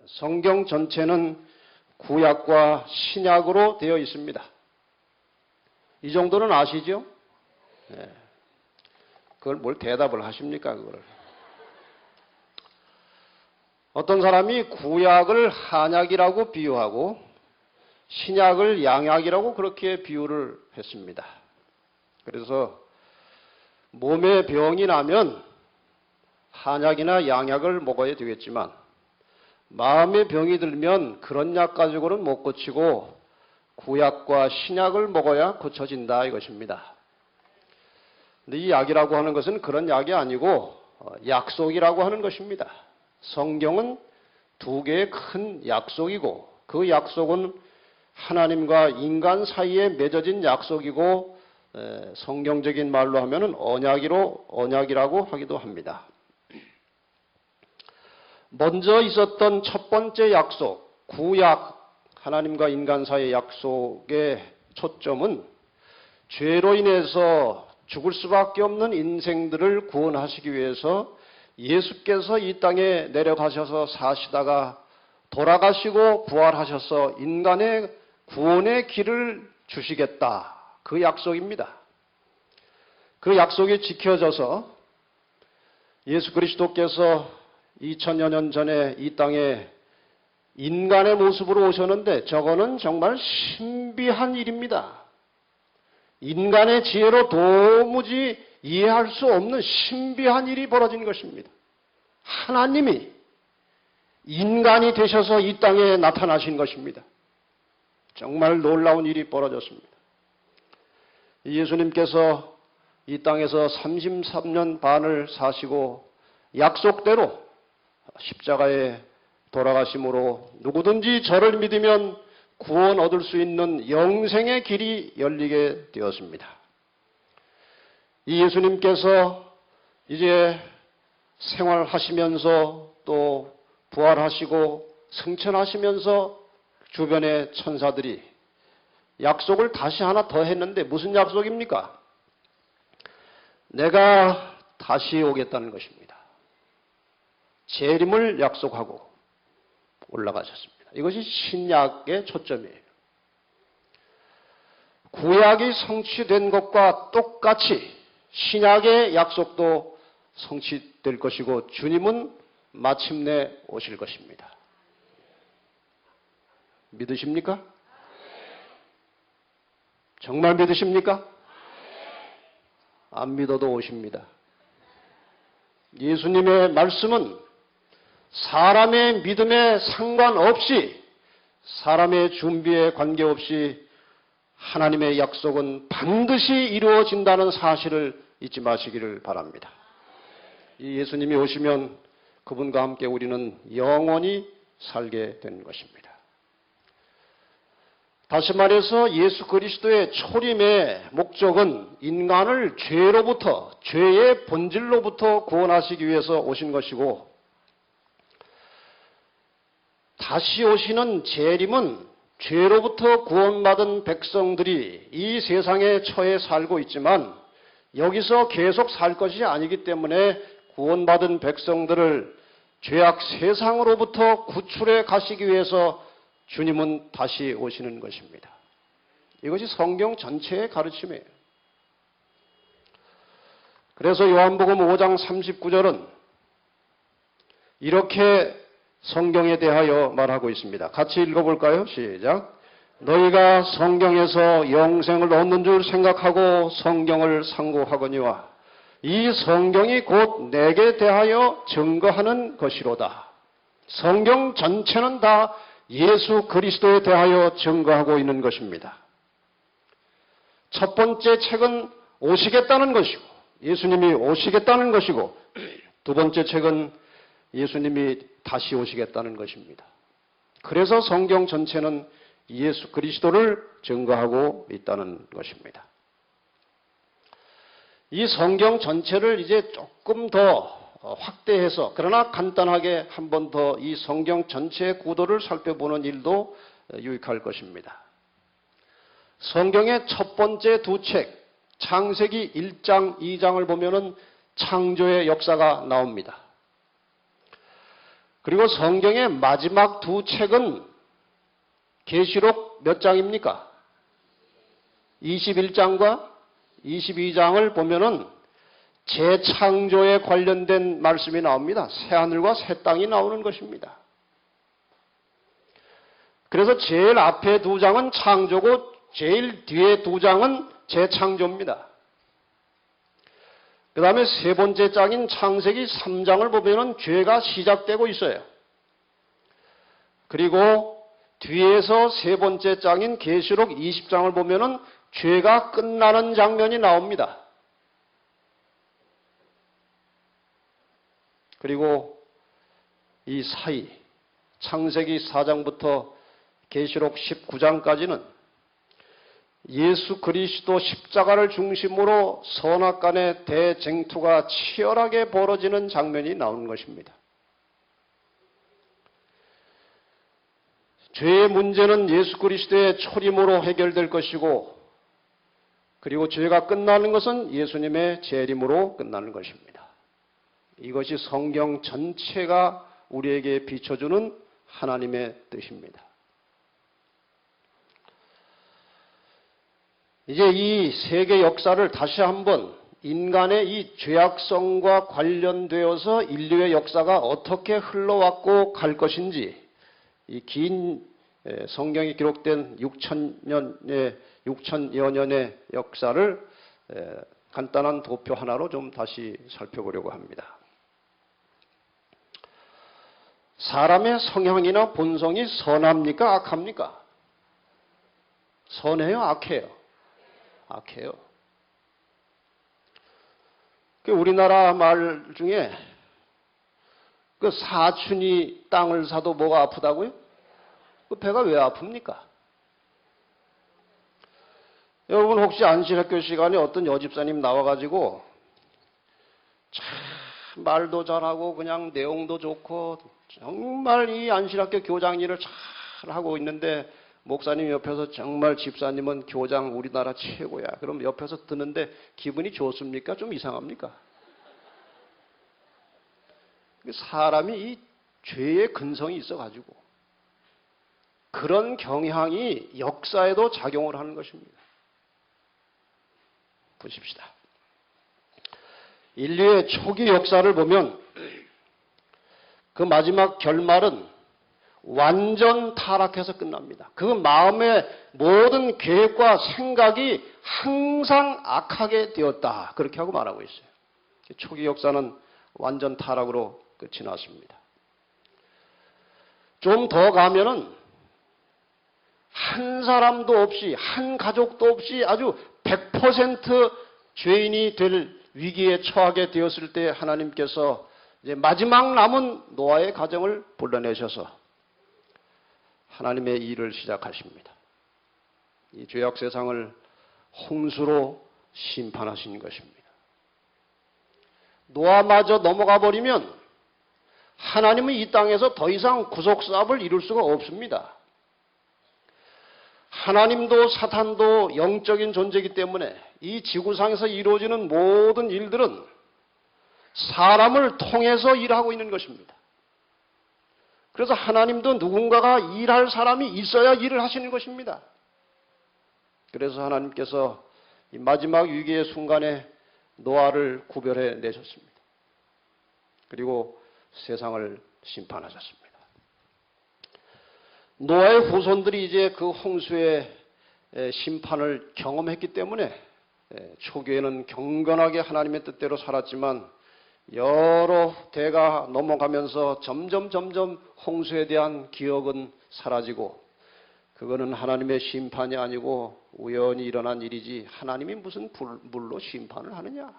성경 전체는 구약과 신약으로 되어 있습니다. 이 정도는 아시죠? 네. 그걸 뭘 대답을 하십니까, 그거를. 어떤 사람이 구약을 한약이라고 비유하고 신약을 양약이라고 그렇게 비유를 했습니다. 그래서 몸에 병이 나면 한약이나 양약을 먹어야 되겠지만 마음에 병이 들면 그런 약 가지고는 못 고치고 구약과 신약을 먹어야 고쳐진다 이것입니다. 근데 이 약이라고 하는 것은 그런 약이 아니고 약속이라고 하는 것입니다. 성경은 두 개의 큰 약속이고 그 약속은 하나님과 인간 사이에 맺어진 약속이고 성경적인 말로 하면은 언약이라고 하기도 합니다. 먼저 있었던 첫 번째 약속, 구약, 하나님과 인간 사이의 약속의 초점은 죄로 인해서 죽을 수밖에 없는 인생들을 구원하시기 위해서 예수께서 이 땅에 내려가셔서 사시다가 돌아가시고 부활하셔서 인간의 구원의 길을 주시겠다. 그 약속입니다. 그 약속이 지켜져서 예수 그리스도께서 2000여 년 전에 이 땅에 인간의 모습으로 오셨는데 저거는 정말 신비한 일입니다. 인간의 지혜로 도무지 이해할 수 없는 신비한 일이 벌어진 것입니다. 하나님이 인간이 되셔서 이 땅에 나타나신 것입니다. 정말 놀라운 일이 벌어졌습니다. 예수님께서 이 땅에서 33년 반을 사시고 약속대로 십자가에 돌아가심으로 누구든지 저를 믿으면 구원 얻을 수 있는 영생의 길이 열리게 되었습니다. 이 예수님께서 이제 생활하시면서 또 부활하시고 승천하시면서 주변의 천사들이 약속을 다시 하나 더 했는데 무슨 약속입니까? 내가 다시 오겠다는 것입니다. 재림을 약속하고 올라가셨습니다. 이것이 신약의 초점이에요. 구약이 성취된 것과 똑같이 신약의 약속도 성취될 것이고 주님은 마침내 오실 것입니다. 믿으십니까? 정말 믿으십니까? 안 믿어도 오십니다. 예수님의 말씀은 사람의 믿음에 상관없이 사람의 준비에 관계없이 하나님의 약속은 반드시 이루어진다는 사실을 잊지 마시기를 바랍니다. 이 예수님이 오시면 그분과 함께 우리는 영원히 살게 되는 것입니다. 다시 말해서 예수 그리스도의 초림의 목적은 인간을 죄로부터, 죄의 본질로부터 구원하시기 위해서 오신 것이고 다시 오시는 재림은 죄로부터 구원받은 백성들이 이 세상에 처해 살고 있지만 여기서 계속 살 것이 아니기 때문에 구원받은 백성들을 죄악 세상으로부터 구출해 가시기 위해서 주님은 다시 오시는 것입니다. 이것이 성경 전체의 가르침이에요. 그래서 요한복음 5장 39절은 이렇게 성경에 대하여 말하고 있습니다. 같이 읽어볼까요? 시작. 너희가 성경에서 영생을 얻는 줄 생각하고 성경을 상고하거니와 이 성경이 곧 내게 대하여 증거하는 것이로다. 성경 전체는 다 예수 그리스도에 대하여 증거하고 있는 것입니다. 첫 번째 책은 오시겠다는 것이고 예수님이 오시겠다는 것이고 두 번째 책은 예수님이 다시 오시겠다는 것입니다. 그래서 성경 전체는 예수 그리스도를 증거하고 있다는 것입니다. 이 성경 전체를 이제 조금 더 확대해서 그러나 간단하게 한 번 더 이 성경 전체의 구도를 살펴보는 일도 유익할 것입니다. 성경의 첫 번째 두 책, 창세기 1장, 2장을 보면은 창조의 역사가 나옵니다. 그리고 성경의 마지막 두 책은 계시록 몇 장입니까? 21장과 22장을 보면은 재창조에 관련된 말씀이 나옵니다. 새하늘과 새 땅이 나오는 것입니다. 그래서 제일 앞에 두 장은 창조고 제일 뒤에 두 장은 재창조입니다. 그 다음에 세 번째 장인 창세기 3장을 보면은 죄가 시작되고 있어요. 그리고 뒤에서 세 번째 장인 계시록 20장을 보면은 죄가 끝나는 장면이 나옵니다. 그리고 이 사이 창세기 4장부터 계시록 19장까지는 예수 그리스도 십자가를 중심으로 선악간의 대쟁투가 치열하게 벌어지는 장면이 나오는 것입니다. 죄의 문제는 예수 그리스도의 초림으로 해결될 것이고, 그리고 죄가 끝나는 것은 예수님의 재림으로 끝나는 것입니다. 이것이 성경 전체가 우리에게 비춰주는 하나님의 뜻입니다. 이제 이 세계 역사를 다시 한번 인간의 이 죄악성과 관련되어서 인류의 역사가 어떻게 흘러왔고 갈 것인지, 이 긴 성경에 기록된 6천여 년의 역사를 간단한 도표 하나로 좀 다시 살펴보려고 합니다. 사람의 성향이나 본성이 선합니까? 악합니까? 선해요? 악해요? 악해요. 우리나라 말 중에 그 사춘이 땅을 사도 뭐가 아프다고요? 그 배가 왜 아픕니까? 여러분 혹시 안실학교 시간에 어떤 여집사님 나와가지고 참 말도 잘하고 그냥 내용도 좋고 정말 이 안실학교 교장 일을 잘 하고 있는데 목사님 옆에서 정말 집사님은 교장 우리나라 최고야. 그럼 옆에서 듣는데 기분이 좋습니까? 좀 이상합니까? 사람이 이 죄의 근성이 있어가지고 그런 경향이 역사에도 작용을 하는 것입니다. 보십시다. 인류의 초기 역사를 보면 그 마지막 결말은 완전 타락해서 끝납니다. 그 마음의 모든 계획과 생각이 항상 악하게 되었다. 그렇게 하고 말하고 있어요. 초기 역사는 완전 타락으로 끝이 났습니다. 좀 더 가면은 한 사람도 없이, 한 가족도 없이 아주 100% 죄인이 될 위기에 처하게 되었을 때 하나님께서 이제 마지막 남은 노아의 가정을 불러내셔서 하나님의 일을 시작하십니다. 이 죄악 세상을 홍수로 심판하신 것입니다. 노아마저 넘어가 버리면 하나님은 이 땅에서 더 이상 구속사업을 이룰 수가 없습니다. 하나님도 사탄도 영적인 존재이기 때문에 이 지구상에서 이루어지는 모든 일들은 사람을 통해서 일하고 있는 것입니다. 그래서 하나님도 누군가가 일할 사람이 있어야 일을 하시는 것입니다. 그래서 하나님께서 이 마지막 위기의 순간에 노아를 구별해 내셨습니다. 그리고 세상을 심판하셨습니다. 노아의 후손들이 이제 그 홍수의 심판을 경험했기 때문에 초기에는 경건하게 하나님의 뜻대로 살았지만 여러 대가 넘어가면서 점점 홍수에 대한 기억은 사라지고 그거는 하나님의 심판이 아니고 우연히 일어난 일이지 하나님이 무슨 물로 심판을 하느냐.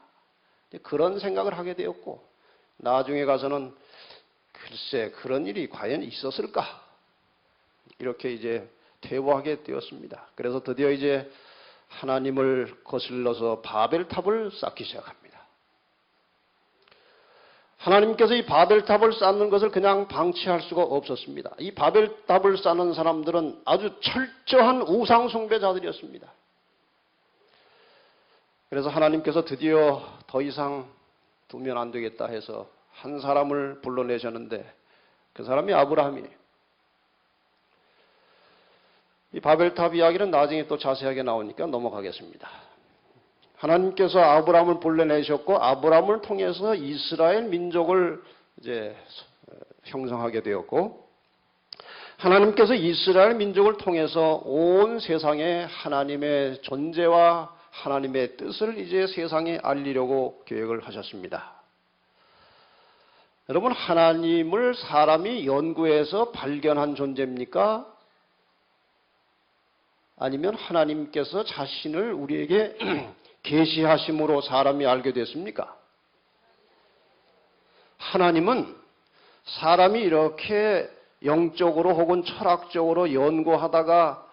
그런 생각을 하게 되었고 나중에 가서는 글쎄 그런 일이 과연 있었을까? 이렇게 이제 퇴보하게 되었습니다. 그래서 드디어 이제 하나님을 거슬러서 바벨탑을 쌓기 시작합니다. 하나님께서 이 바벨탑을 쌓는 것을 그냥 방치할 수가 없었습니다. 이 바벨탑을 쌓는 사람들은 아주 철저한 우상숭배자들이었습니다. 그래서 하나님께서 드디어 더 이상 두면 안 되겠다 해서 한 사람을 불러내셨는데 그 사람이 아브라함이에요. 이 바벨탑 이야기는 나중에 또 자세하게 나오니까 넘어가겠습니다. 하나님께서 아브라함을 불러내셨고 아브라함을 통해서 이스라엘 민족을 이제 형성하게 되었고 하나님께서 이스라엘 민족을 통해서 온 세상에 하나님의 존재와 하나님의 뜻을 이제 세상에 알리려고 계획을 하셨습니다. 여러분, 하나님을 사람이 연구해서 발견한 존재입니까? 아니면 하나님께서 자신을 우리에게 계시하심으로 사람이 알게 됐습니까? 하나님은 사람이 이렇게 영적으로 혹은 철학적으로 연구하다가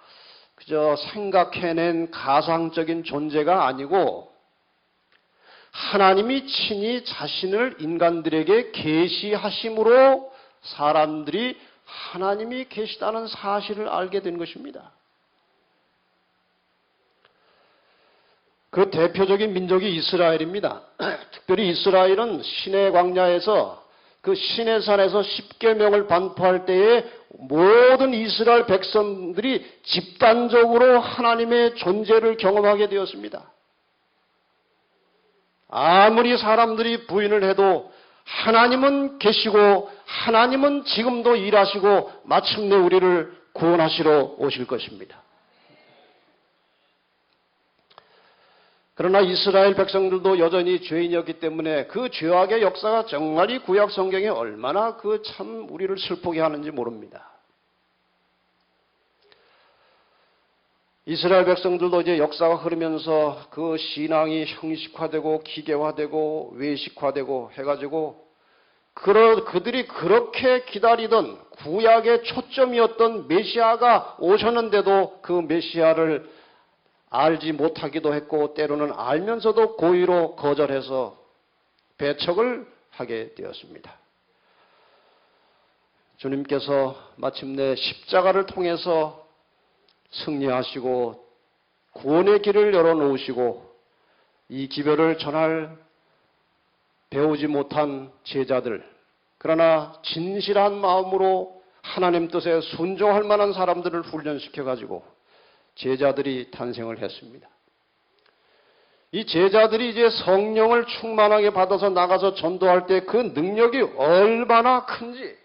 그저 생각해낸 가상적인 존재가 아니고 하나님이 친히 자신을 인간들에게 계시하심으로 사람들이 하나님이 계시다는 사실을 알게 된 것입니다. 그 대표적인 민족이 이스라엘입니다. 특별히 이스라엘은 시내 광야에서 그 시내산에서 십계명을 반포할 때에 모든 이스라엘 백성들이 집단적으로 하나님의 존재를 경험하게 되었습니다. 아무리 사람들이 부인을 해도 하나님은 계시고 하나님은 지금도 일하시고 마침내 우리를 구원하시러 오실 것입니다. 그러나 이스라엘 백성들도 여전히 죄인이었기 때문에 그 죄악의 역사가 정말 이 구약 성경에 얼마나 그 참 우리를 슬프게 하는지 모릅니다. 이스라엘 백성들도 이제 역사가 흐르면서 그 신앙이 형식화되고 기계화되고 외식화되고 해가지고 그들이 그렇게 기다리던 구약의 초점이었던 메시아가 오셨는데도 그 메시아를 알지 못하기도 했고 때로는 알면서도 고의로 거절해서 배척을 하게 되었습니다. 주님께서 마침내 십자가를 통해서 승리하시고 구원의 길을 열어놓으시고 이 기별을 전할 배우지 못한 제자들, 그러나 진실한 마음으로 하나님 뜻에 순종할 만한 사람들을 훈련시켜가지고 제자들이 탄생을 했습니다. 이 제자들이 이제 성령을 충만하게 받아서 나가서 전도할 때 그 능력이 얼마나 큰지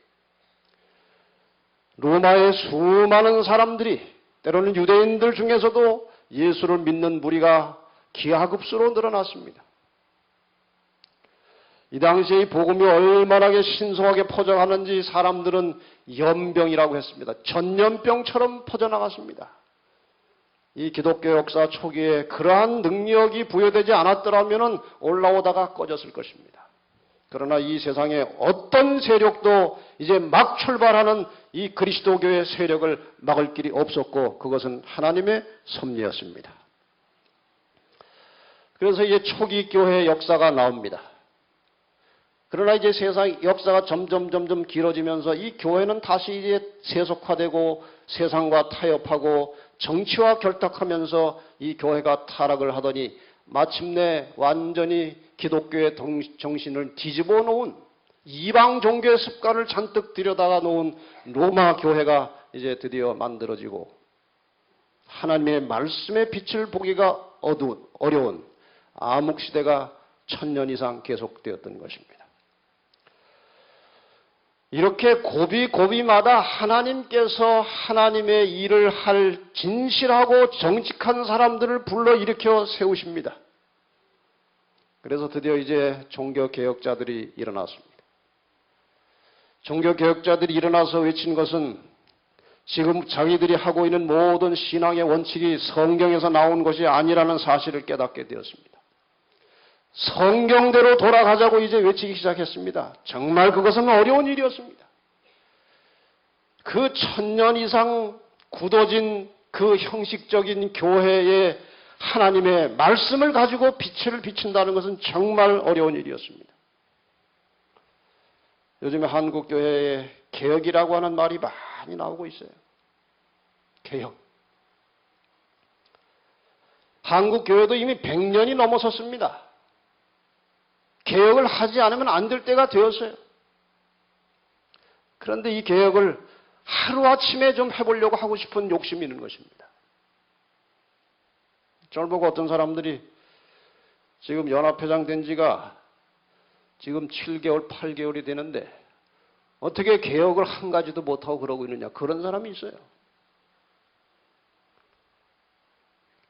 로마의 수많은 사람들이 때로는 유대인들 중에서도 예수를 믿는 무리가 기하급수로 늘어났습니다. 이 당시에 이 복음이 얼마나 신성하게 퍼져가는지 사람들은 연병이라고 했습니다. 전염병처럼 퍼져나갔습니다. 이 기독교 역사 초기에 그러한 능력이 부여되지 않았더라면 올라오다가 꺼졌을 것입니다. 그러나 이 세상에 어떤 세력도 이제 막 출발하는 이 그리스도교의 세력을 막을 길이 없었고 그것은 하나님의 섭리였습니다. 그래서 이제 초기 교회의 역사가 나옵니다. 그러나 이제 세상 역사가 점점 길어지면서 이 교회는 다시 이제 세속화되고 세상과 타협하고 정치와 결탁하면서 이 교회가 타락을 하더니 마침내 완전히 기독교의 정신을 뒤집어 놓은 이방 종교의 습관을 잔뜩 들여다가 놓은 로마 교회가 이제 드디어 만들어지고 하나님의 말씀의 빛을 보기가 어려운 암흑시대가 1000년 이상 계속되었던 것입니다. 이렇게 고비마다 하나님께서 하나님의 일을 할 진실하고 정직한 사람들을 불러일으켜 세우십니다. 그래서 드디어 이제 종교개혁자들이 일어났습니다. 종교개혁자들이 일어나서 외친 것은 지금 자기들이 하고 있는 모든 신앙의 원칙이 성경에서 나온 것이 아니라는 사실을 깨닫게 되었습니다. 성경대로 돌아가자고 이제 외치기 시작했습니다. 정말 그것은 어려운 일이었습니다. 그 1000년 이상 굳어진 그 형식적인 교회에 하나님의 말씀을 가지고 빛을 비춘다는 것은 정말 어려운 일이었습니다. 요즘에 한국 교회에 개혁이라고 하는 말이 많이 나오고 있어요. 개혁. 한국 교회도 이미 100년이 넘어섰습니다. 개혁을 하지 않으면 안 될 때가 되었어요. 그런데 이 개혁을 하루아침에 좀 해보려고 하고 싶은 욕심이 있는 것입니다. 저를 보고 어떤 사람들이 지금 연합회장 된 지가 지금 7개월, 8개월이 되는데 어떻게 개혁을 한 가지도 못하고 그러고 있느냐, 그런 사람이 있어요.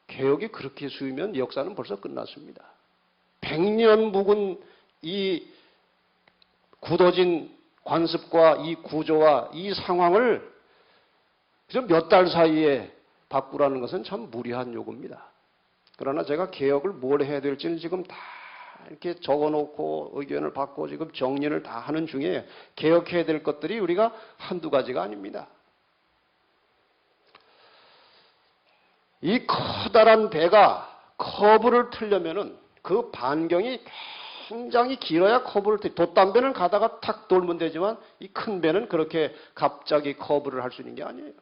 개혁이 그렇게 수이면 역사는 벌써 끝났습니다. 100년 묵은 이 굳어진 관습과 이 구조와 이 상황을 몇 달 사이에 바꾸라는 것은 참 무리한 요구입니다. 그러나 제가 개혁을 뭘 해야 될지는 지금 다 이렇게 적어놓고 의견을 받고 지금 정리를 다 하는 중에 개혁해야 될 것들이 우리가 한두 가지가 아닙니다. 이 커다란 배가 커브를 틀려면은 그 반경이 굉장히 길어야 커브를 돛담배는 가다가 탁 돌면 되지만 이 큰 배는 그렇게 갑자기 커브를 할 수 있는 게 아니에요.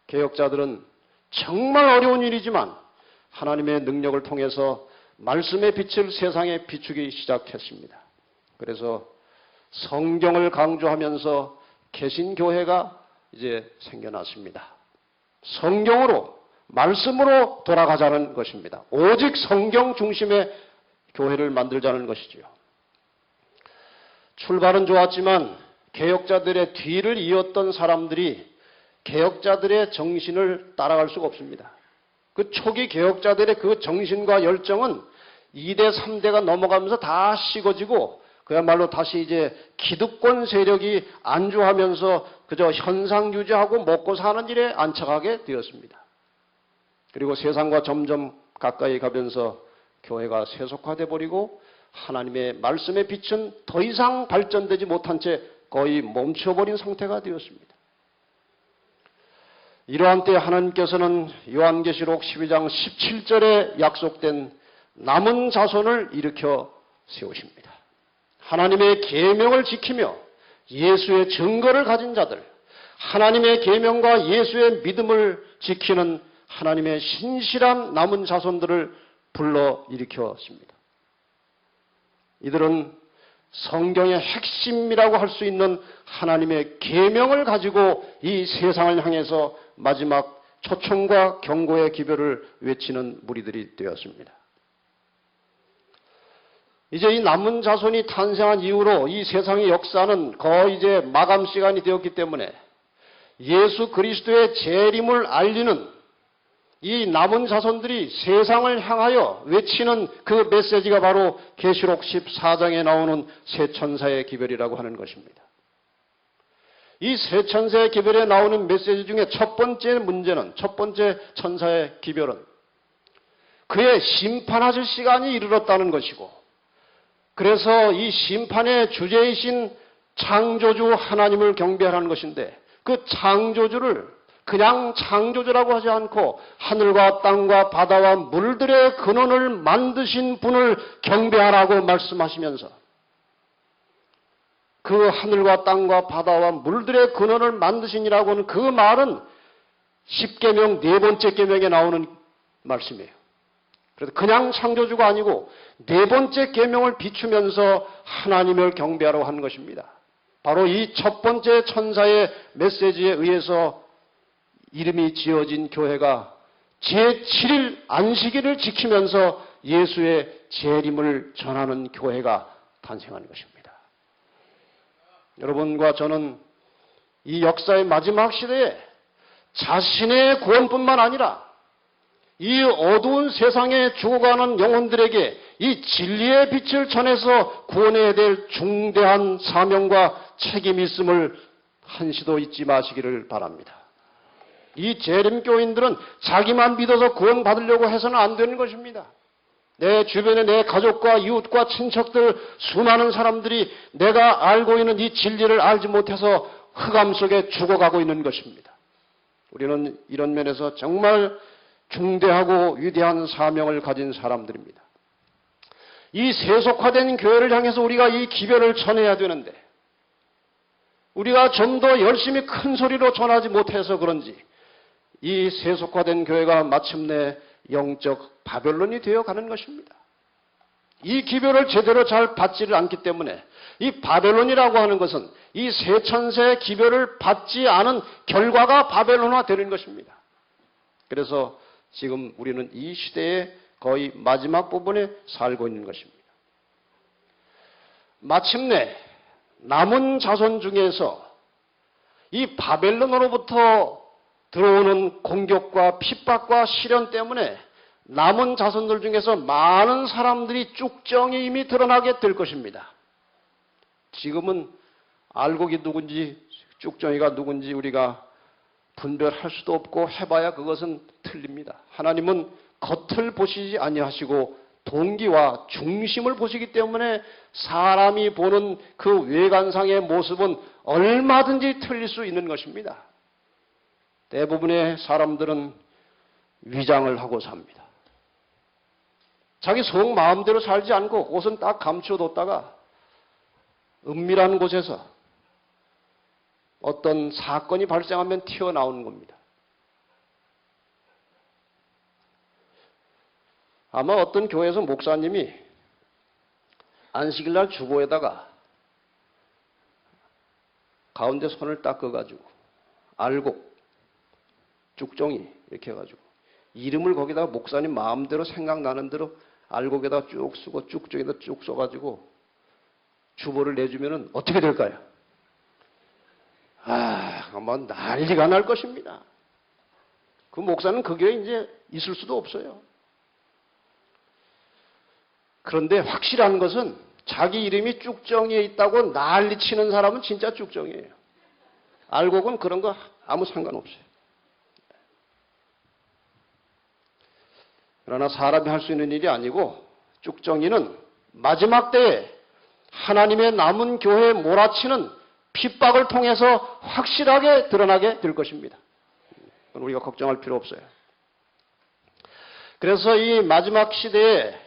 개혁자들은 정말 어려운 일이지만 하나님의 능력을 통해서 말씀의 빛을 세상에 비추기 시작했습니다. 그래서 성경을 강조하면서 개신교회가 이제 생겨났습니다. 성경으로, 말씀으로 돌아가자는 것입니다. 오직 성경 중심의 교회를 만들자는 것이지요. 출발은 좋았지만 개혁자들의 뒤를 이었던 사람들이 개혁자들의 정신을 따라갈 수가 없습니다. 그 초기 개혁자들의 그 정신과 열정은 2대, 3대가 넘어가면서 다 식어지고 그야말로 다시 이제 기득권 세력이 안주하면서 그저 현상 유지하고 먹고 사는 일에 안착하게 되었습니다. 그리고 세상과 점점 가까이 가면서 교회가 세속화돼 버리고 하나님의 말씀의 빛은 더 이상 발전되지 못한 채 거의 멈춰버린 상태가 되었습니다. 이러한 때 하나님께서는 요한계시록 12장 17절에 약속된 남은 자손을 일으켜 세우십니다. 하나님의 계명을 지키며 예수의 증거를 가진 자들, 하나님의 계명과 예수의 믿음을 지키는 하나님의 신실한 남은 자손들을 불러 일으켰습니다. 이들은 성경의 핵심이라고 할 수 있는 하나님의 계명을 가지고 이 세상을 향해서 마지막 초청과 경고의 기별을 외치는 무리들이 되었습니다. 이제 이 남은 자손이 탄생한 이후로 이 세상의 역사는 거의 이제 마감 시간이 되었기 때문에 예수 그리스도의 재림을 알리는 이 남은 자손들이 세상을 향하여 외치는 그 메시지가 바로 계시록 14장에 나오는 새 천사의 기별이라고 하는 것입니다. 이 새 천사의 기별에 나오는 메시지 중에 첫 번째 문제는, 첫 번째 천사의 기별은 그의 심판하실 시간이 이르렀다는 것이고, 그래서 이 심판의 주제이신 창조주 하나님을 경배하라는 것인데, 그 창조주를 그냥 창조주라고 하지 않고 하늘과 땅과 바다와 물들의 근원을 만드신 분을 경배하라고 말씀하시면서, 그 하늘과 땅과 바다와 물들의 근원을 만드신이라고 하는 그 말은 10계명 네 번째 계명에 나오는 말씀이에요. 그래서 그냥 창조주가 아니고 네 번째 계명을 비추면서 하나님을 경배하라고 하는 것입니다. 바로 이 첫 번째 천사의 메시지에 의해서 이름이 지어진 교회가 제7일 안식일을 지키면서 예수의 재림을 전하는 교회가 탄생하는 것입니다. 여러분과 저는 이 역사의 마지막 시대에 자신의 구원뿐만 아니라 이 어두운 세상에 죽어가는 영혼들에게 이 진리의 빛을 전해서 구원해야 될 중대한 사명과 책임이 있음을 한시도 잊지 마시기를 바랍니다. 이 재림교인들은 자기만 믿어서 구원받으려고 해서는 안 되는 것입니다. 내 주변에 내 가족과 이웃과 친척들, 수많은 사람들이 내가 알고 있는 이 진리를 알지 못해서 흑암 속에 죽어가고 있는 것입니다. 우리는 이런 면에서 정말 중대하고 위대한 사명을 가진 사람들입니다. 이 세속화된 교회를 향해서 우리가 이 기별을 전해야 되는데, 우리가 좀 더 열심히 큰 소리로 전하지 못해서 그런지 이 세속화된 교회가 마침내 영적 바벨론이 되어가는 것입니다. 이 기별을 제대로 잘 받지를 않기 때문에 이 바벨론이라고 하는 것은 이 세 천세의 기별을 받지 않은 결과가 바벨론화 되는 것입니다. 그래서 지금 우리는 이 시대의 거의 마지막 부분에 살고 있는 것입니다. 마침내 남은 자손 중에서 이 바벨론으로부터 들어오는 공격과 핍박과 시련 때문에 남은 자손들 중에서 많은 사람들이 쭉정이 이미 드러나게 될 것입니다. 지금은 알곡이 누군지 쭉정이가 누군지 우리가 분별할 수도 없고 해봐야 그것은 틀립니다. 하나님은 겉을 보시지 아니하시고 동기와 중심을 보시기 때문에 사람이 보는 그 외관상의 모습은 얼마든지 틀릴 수 있는 것입니다. 대부분의 사람들은 위장을 하고 삽니다. 자기 속 마음대로 살지 않고 옷은 딱 감춰뒀다가 은밀한 곳에서 어떤 사건이 발생하면 튀어나오는 겁니다. 아마 어떤 교회에서 목사님이 안식일날 주보에다가 가운데 손을 닦아가지고 알곡, 쭉종이 이렇게 해가지고 이름을 거기다가 목사님 마음대로 생각나는 대로 알곡에다가 쭉 쓰고 쭉종에다 쭉 써가지고 주보를 내주면은 어떻게 될까요? 아마 난리가 날 것입니다. 그 목사는 그 교회에 이제 있을 수도 없어요. 그런데 확실한 것은 자기 이름이 쭉정이에 있다고 난리치는 사람은 진짜 쭉정이에요. 알곡은 그런 거 아무 상관없어요. 그러나 사람이 할 수 있는 일이 아니고 쭉정이는 마지막 때에 하나님의 남은 교회에 몰아치는 핍박을 통해서 확실하게 드러나게 될 것입니다. 우리가 걱정할 필요 없어요. 그래서 이 마지막 시대에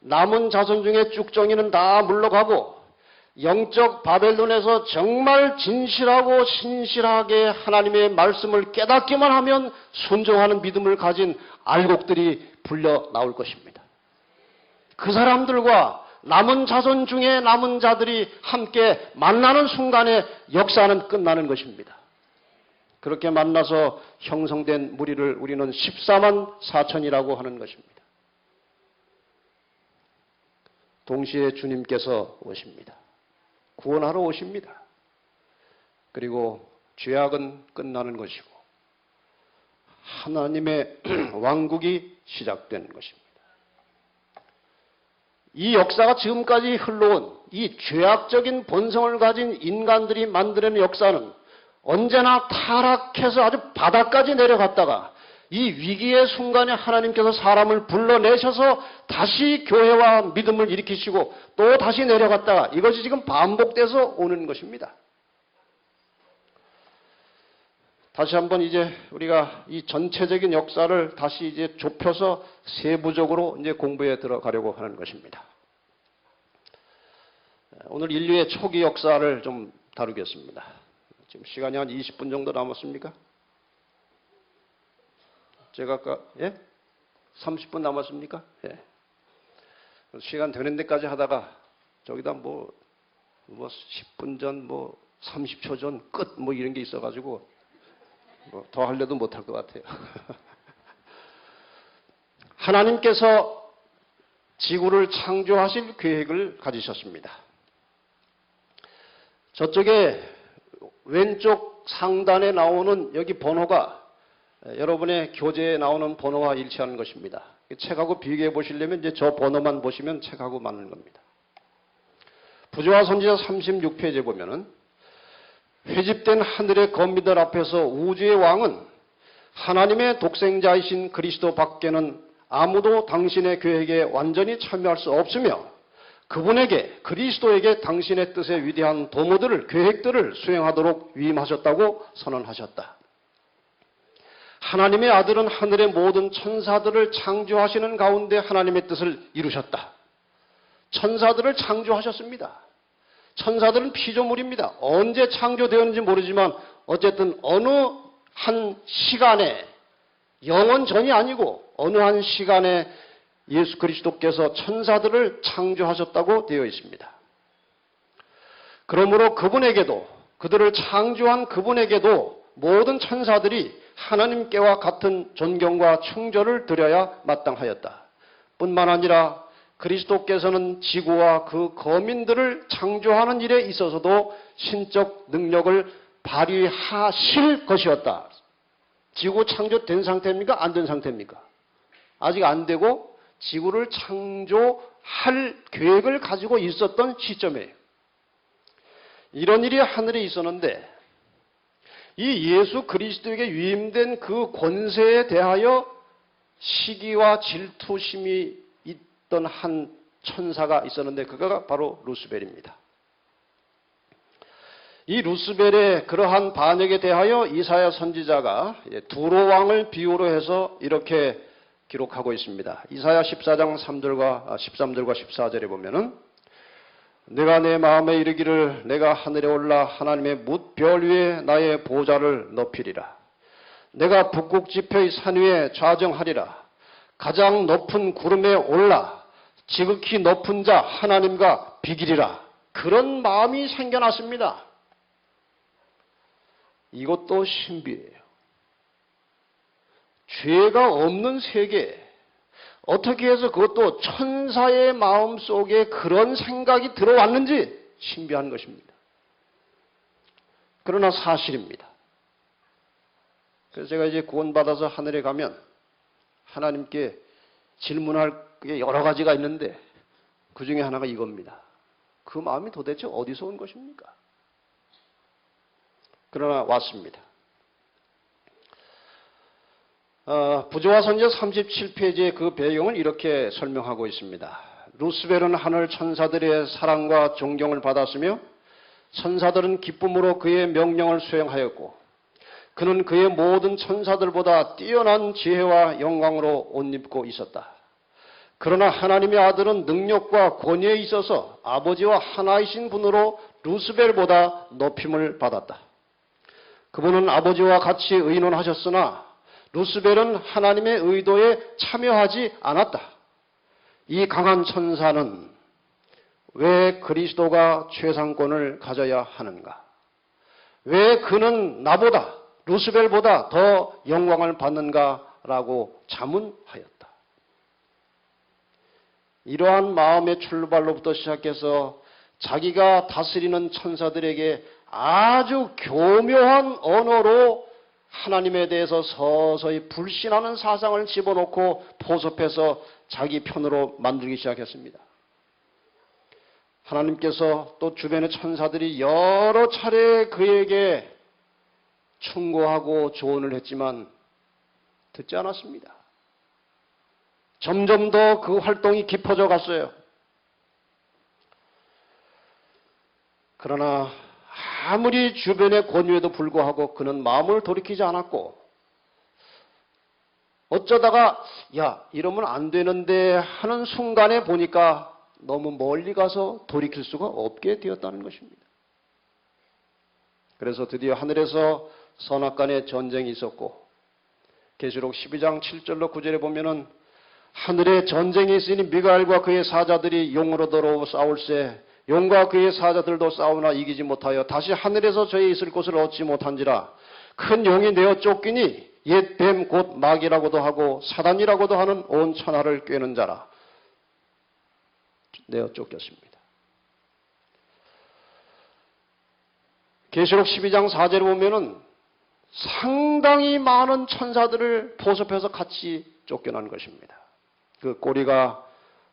남은 자손 중에 쭉정이는 다 물러가고 영적 바벨론에서 정말 진실하고 신실하게 하나님의 말씀을 깨닫기만 하면 순종하는 믿음을 가진 알곡들이 불려 나올 것입니다. 그 사람들과 남은 자손 중에 남은 자들이 함께 만나는 순간에 역사는 끝나는 것입니다. 그렇게 만나서 형성된 무리를 우리는 14만 4천이라고 하는 것입니다. 동시에 주님께서 오십니다. 구원하러 오십니다. 그리고 죄악은 끝나는 것이고 하나님의 왕국이 시작되는 것입니다. 이 역사가 지금까지 흘러온 이 죄악적인 본성을 가진 인간들이 만들어낸 역사는 언제나 타락해서 아주 바닥까지 내려갔다가 이 위기의 순간에 하나님께서 사람을 불러내셔서 다시 교회와 믿음을 일으키시고 또 다시 내려갔다가 이것이 지금 반복돼서 오는 것입니다. 다시 한번 이제 우리가 이 전체적인 역사를 다시 이제 좁혀서 세부적으로 이제 공부에 들어가려고 하는 것입니다. 오늘 인류의 초기 역사를 좀 다루겠습니다. 지금 시간이 한 20분 정도 남았습니까? 제가 아까 30분 남았습니까? 예. 시간 되는 데까지 하다가 저기다 뭐 10분 전, 30초 전 끝 이런 게 있어가지고 더 하려도 못할 것 같아요. 하나님께서 지구를 창조하실 계획을 가지셨습니다. 저쪽에 왼쪽 상단에 나오는 여기 번호가 여러분의 교재에 나오는 번호와 일치하는 것입니다. 책하고 비교해 보시려면 이제 저 번호만 보시면 책하고 맞는 겁니다. 부조화 선지자 36페이지에 보면은 회집된 하늘의 거미들 앞에서 우주의 왕은 하나님의 독생자이신 그리스도 밖에는 아무도 당신의 계획에 완전히 참여할 수 없으며 그분에게 그리스도에게 당신의 뜻의 위대한 도모들을 계획들을 수행하도록 위임하셨다고 선언하셨다. 하나님의 아들은 하늘의 모든 천사들을 창조하시는 가운데 하나님의 뜻을 이루셨다. 천사들을 창조하셨습니다. 천사들은 피조물입니다. 언제 창조되었는지 모르지만 어쨌든 어느 한 시간에 영원 전이 아니고 어느 한 시간에 예수 그리스도께서 천사들을 창조하셨다고 되어 있습니다. 그러므로 그분에게도, 그들을 창조한 그분에게도 모든 천사들이 하나님께와 같은 존경과 충절을 드려야 마땅하였다. 뿐만 아니라 그리스도께서는 지구와 그 거민들을 창조하는 일에 있어서도 신적 능력을 발휘하실 것이었다. 지구 창조된 상태입니까? 안 된 상태입니까? 아직 안 되고 지구를 창조할 계획을 가지고 있었던 시점이에요. 이런 일이 하늘에 있었는데 이 예수 그리스도에게 위임된 그 권세에 대하여 시기와 질투심이 있던 한 천사가 있었는데 그가 바로 루스벨입니다. 이 루스벨의 그러한 반역에 대하여 이사야 선지자가 두로 왕을 비유로 해서 이렇게 기록하고 있습니다. 이사야 14장 13절과 14절에 보면은 내가 내 마음에 이르기를 내가 하늘에 올라 하나님의 뭇별 위에 나의 보좌를 높이리라. 내가 북극 지표의 산 위에 좌정하리라. 가장 높은 구름에 올라 지극히 높은 자 하나님과 비기리라. 그런 마음이 생겨났습니다. 이것도 신비예요. 죄가 없는 세계, 어떻게 해서 그것도 천사의 마음 속에 그런 생각이 들어왔는지 신비한 것입니다. 그러나 사실입니다. 그래서 제가 이제 구원받아서 하늘에 가면 하나님께 질문할 게 여러 가지가 있는데 그 중에 하나가 이겁니다. 그 마음이 도대체 어디서 온 것입니까? 그러나 왔습니다. 부조화 선지자 37페이지의 그 배경을 이렇게 설명하고 있습니다. 루스벨은 하늘 천사들의 사랑과 존경을 받았으며 천사들은 기쁨으로 그의 명령을 수행하였고 그는 그의 모든 천사들보다 뛰어난 지혜와 영광으로 옷 입고 있었다. 그러나 하나님의 아들은 능력과 권위에 있어서 아버지와 하나이신 분으로 루스벨보다 높임을 받았다. 그분은 아버지와 같이 의논하셨으나 루스벨은 하나님의 의도에 참여하지 않았다. 이 강한 천사는 왜 그리스도가 최상권을 가져야 하는가? 왜 그는 나보다, 루스벨보다 더 영광을 받는가라고 자문하였다. 이러한 마음의 출발로부터 시작해서 자기가 다스리는 천사들에게 아주 교묘한 언어로 하나님에 대해서 서서히 불신하는 사상을 집어넣고 포섭해서 자기 편으로 만들기 시작했습니다. 하나님께서 또 주변의 천사들이 여러 차례 그에게 충고하고 조언을 했지만 듣지 않았습니다. 점점 더 그 활동이 깊어져 갔어요. 그러나 아무리 주변의 권유에도 불구하고 그는 마음을 돌이키지 않았고 어쩌다가 야 이러면 안 되는데 하는 순간에 보니까 너무 멀리 가서 돌이킬 수가 없게 되었다는 것입니다. 그래서 드디어 하늘에서 선악간의 전쟁이 있었고 계시록 12장 7절로 9절에 보면은 하늘에 전쟁이 있으니 미가엘과 그의 사자들이 용으로 더러 싸울세 용과 그의 사자들도 싸우나 이기지 못하여 다시 하늘에서 저희 있을 곳을 얻지 못한지라 큰 용이 내어 쫓기니 옛 뱀 곧 마귀라고도 하고 사단이라고도 하는 온 천하를 꿰는 자라 내어 쫓겼습니다. 계시록 12장 4절에 보면은 상당히 많은 천사들을 포섭해서 같이 쫓겨난 것입니다. 그 꼬리가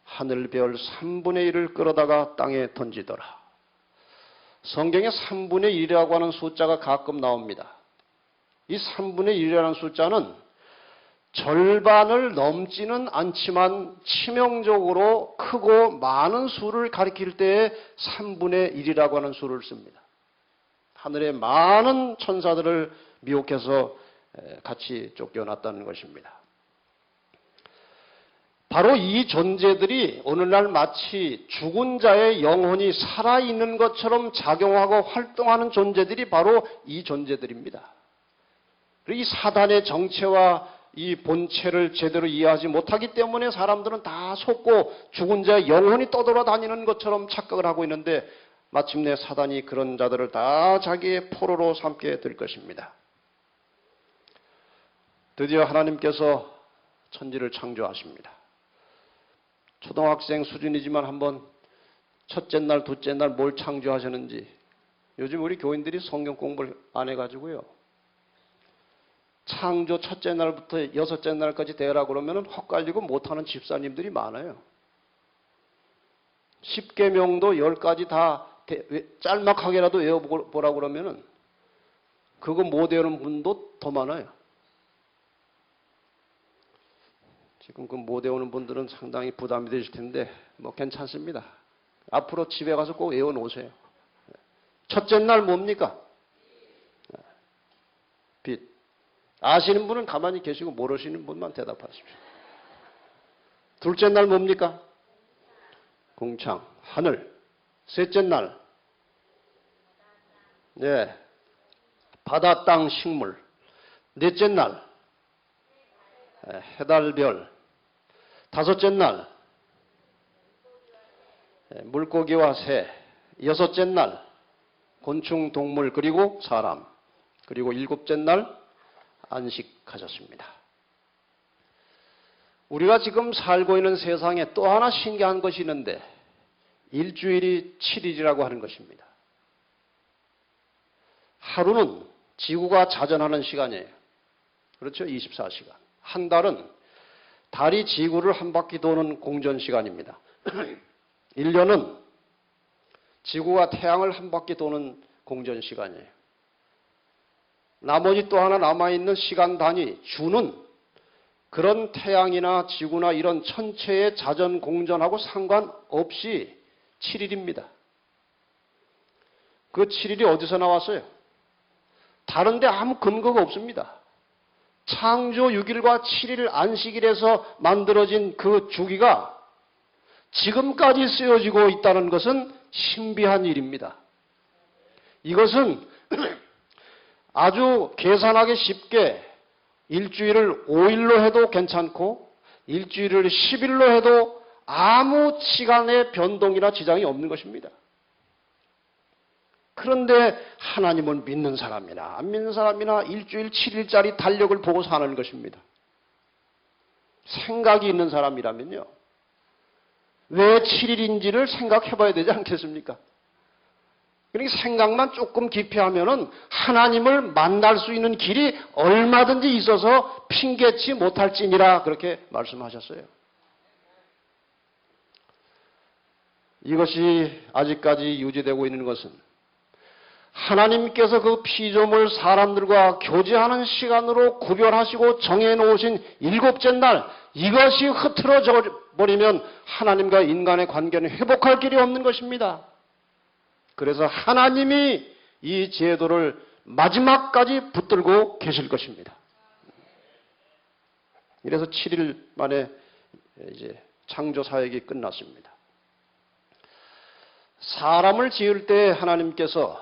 하늘별 3분의 1을 끌어다가 땅에 던지더라. 성경에 3분의 1이라고 하는 숫자가 가끔 나옵니다. 이 3분의 1이라는 숫자는 절반을 넘지는 않지만 치명적으로 크고 많은 수를 가리킬 때에 3분의 1이라고 하는 수를 씁니다. 하늘의 많은 천사들을 미혹해서 같이 쫓겨났다는 것입니다. 바로 이 존재들이 오늘날 마치 죽은 자의 영혼이 살아있는 것처럼 작용하고 활동하는 존재들이 바로 이 존재들입니다. 이 사단의 정체와 이 본체를 제대로 이해하지 못하기 때문에 사람들은 다 속고 죽은 자의 영혼이 떠돌아다니는 것처럼 착각을 하고 있는데 마침내 사단이 그런 자들을 다 자기의 포로로 삼게 될 것입니다. 드디어 하나님께서 천지를 창조하십니다. 초등학생 수준이지만 한번 첫째 날, 둘째 날 뭘 창조하셨는지 요즘 우리 교인들이 성경 공부를 안 해가지고요. 창조 첫째 날부터 여섯째 날까지 대라 그러면 헛갈리고 못하는 집사님들이 많아요. 10계명도 10가지 다 짤막하게라도 외워보라고 그러면은 그거 못 외우는 분도 더 많아요. 지금 그 못 외우는 분들은 상당히 부담이 되실 텐데 뭐 괜찮습니다. 앞으로 집에 가서 꼭 외워놓으세요. 첫째 날 뭡니까? 빛. 아시는 분은 가만히 계시고 모르시는 분만 대답하십시오. 둘째 날 뭡니까? 공창, 하늘. 셋째 날, 네, 바다, 땅, 식물. 넷째 날, 해달, 별. 다섯째 날, 물고기와 새. 여섯째 날, 곤충, 동물, 그리고 사람. 그리고 일곱째 날, 안식하셨습니다. 우리가 지금 살고 있는 세상에 또 하나 신기한 것이 있는데 일주일이 7일이라고 하는 것입니다. 하루는 지구가 자전하는 시간이에요. 그렇죠? 24시간. 한 달은 달이 지구를 한 바퀴 도는 공전 시간입니다. 1년은 지구가 태양을 한 바퀴 도는 공전 시간이에요. 나머지 또 하나 남아있는 시간 단위, 주는 그런 태양이나 지구나 이런 천체의 자전 공전하고 상관없이 7일입니다. 그 7일이 어디서 나왔어요? 다른 데 아무 근거가 없습니다. 창조 6일과 7일 안식일에서 만들어진 그 주기가 지금까지 쓰여지고 있다는 것은 신비한 일입니다. 이것은 아주 계산하기 쉽게 일주일을 5일로 해도 괜찮고 일주일을 10일로 해도 아무 시간의 변동이나 지장이 없는 것입니다. 그런데 하나님은 믿는 사람이나 안 믿는 사람이나 일주일 7일짜리 달력을 보고 사는 것입니다. 생각이 있는 사람이라면요. 왜 7일인지를 생각해 봐야 되지 않겠습니까? 그러니까 생각만 조금 깊이 하면은 하나님을 만날 수 있는 길이 얼마든지 있어서 핑계치 못할지니라 그렇게 말씀하셨어요. 이것이 아직까지 유지되고 있는 것은 하나님께서 그 피조물 사람들과 교제하는 시간으로 구별하시고 정해놓으신 일곱째 날 이것이 흐트러져 버리면 하나님과 인간의 관계는 회복할 길이 없는 것입니다. 그래서 하나님이 이 제도를 마지막까지 붙들고 계실 것입니다. 이래서 7일 만에 이제 창조 사역이 끝났습니다. 사람을 지을 때 하나님께서